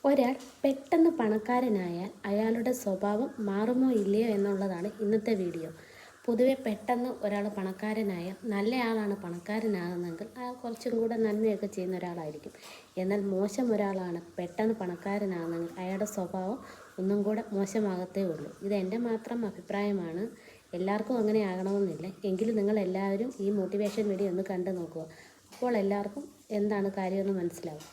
ഒരാൾ പെട്ടെന്ന് പണക്കാരനായാൽ അയാളുടെ സ്വഭാവം മാറുമോ ഇല്ലയോ എന്നുള്ളതാണ് ഇന്നത്തെ വീഡിയോ. പൊതുവെ പെട്ടെന്ന് ഒരാൾ പണക്കാരനായാൽ നല്ലയാളാണ് പണക്കാരനാകുന്നതെങ്കിൽ അയാൾ കുറച്ചും കൂടെ നന്മയൊക്കെ ചെയ്യുന്ന ഒരാളായിരിക്കും. എന്നാൽ മോശം ഒരാളാണ് പെട്ടെന്ന് പണക്കാരനാകുന്നതെങ്കിൽ അയാളുടെ സ്വഭാവം ഒന്നും കൂടെ മോശമാകത്തേ ഉള്ളൂ. ഇത് എൻ്റെ മാത്രം അഭിപ്രായമാണ്. എല്ലാവർക്കും അങ്ങനെ ആകണമെന്നില്ല. എങ്കിലും നിങ്ങൾ എല്ലാവരും ഈ മോട്ടിവേഷൻ വീഡിയോ ഒന്ന് കണ്ടു നോക്കുക. അപ്പോൾ എല്ലാവർക്കും എന്താണ് കാര്യമെന്ന് മനസ്സിലാവും.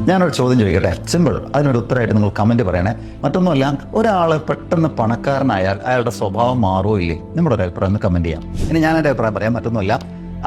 ഞാനൊരു ചോദ്യം ചോദിക്കട്ടെ, സിമ്പിൾ. അതിനൊരു ഉത്തരമായിട്ട് നിങ്ങൾ കമന്റ് പറയണേ. മറ്റൊന്നുമല്ല, ഒരാൾ പെട്ടെന്ന് പണക്കാരനായാൽ അയാളുടെ സ്വഭാവം മാറുമോ ഇല്ലേ? നമ്മുടെ ഒരു അഭിപ്രായം ഒന്ന് കമന്റ് ചെയ്യാം. ഇനി ഞാൻ എൻ്റെ അഭിപ്രായം പറയാം. മറ്റൊന്നുമല്ല,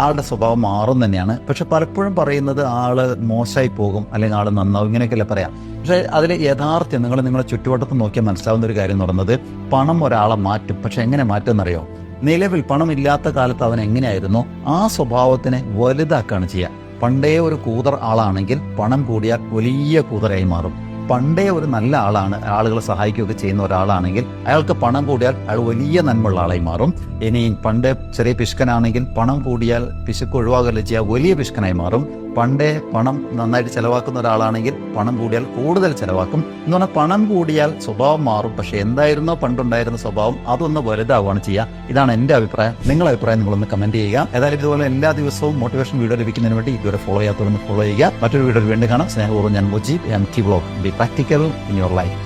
ആളുടെ സ്വഭാവം മാറും തന്നെയാണ്. പക്ഷെ പലപ്പോഴും പറയുന്നത് ആള് മോശമായി പോകും, അല്ലെങ്കിൽ ആള് നന്നാവും, ഇങ്ങനെയൊക്കെയല്ലേ പറയാം. പക്ഷെ അതിൽ യഥാർത്ഥം നിങ്ങളുടെ ചുറ്റുവട്ടത്ത് നോക്കിയാൽ മനസ്സിലാവുന്ന ഒരു കാര്യം എന്ന് പറയുന്നത്, പണം ഒരാളെ മാറ്റും. പക്ഷെ എങ്ങനെ മാറ്റുമെന്നറിയോ? നിലവിൽ പണം ഇല്ലാത്ത കാലത്ത് അവൻ എങ്ങനെയായിരുന്നോ ആ സ്വഭാവത്തിനെ വലുതാക്കുകയാണ് ചെയ്യുക. പണ്ടേ ഒരു കൂതർ ആളാണെങ്കിൽ പണം കൂടിയാൽ വലിയ കൂതറായി മാറും. പണ്ടേ ഒരു നല്ല ആളാണ്, ആളുകളെ സഹായിക്കുകയൊക്കെ ചെയ്യുന്ന ഒരാളാണെങ്കിൽ അയാൾക്ക് പണം കൂടിയാൽ അയാൾ വലിയ നന്മയുള്ള ആളായി മാറും. ഇനി പണ്ടേ ചെറിയ പിശുക്കനാണെങ്കിൽ പണം കൂടിയാൽ പിശുക്ക് ഒഴിവാക്കുകയല്ല ചെയ്യുക, വലിയ പിശുക്കനായി മാറും. പണ്ടേ പണം നന്നായിട്ട് ചെലവാക്കുന്ന ഒരാളാണെങ്കിൽ പണം കൂടിയാൽ കൂടുതൽ ചെലവാക്കും. എന്ന് പറഞ്ഞാൽ പണം കൂടിയാൽ സ്വഭാവം മാറും. പക്ഷെ എന്തായിരുന്നോ പണ്ടുണ്ടായിരുന്ന സ്വഭാവം അതൊന്ന് വലുതാവുകയാണ് ചെയ്യുക. ഇതാണ് എൻ്റെ അഭിപ്രായം. നിങ്ങളുടെ അഭിപ്രായം നിങ്ങളൊന്ന് കമന്റ് ചെയ്യുക. ഏതായാലും ഇതുപോലെ എല്ലാ ദിവസവും മോട്ടിവേഷൻ വീഡിയോ ലഭിക്കുന്നതിന് വേണ്ടി ഇതുവരെ ഫോളോ ചെയ്യാത്തവരൊന്ന് ഫോളോ ചെയ്യുക. മറ്റൊരു വീഡിയോ വീണ്ടും കാണാം. സ്നേഹപൂർവ്വം ഞാൻ Mujeeb, MT vlog. B practical in your life.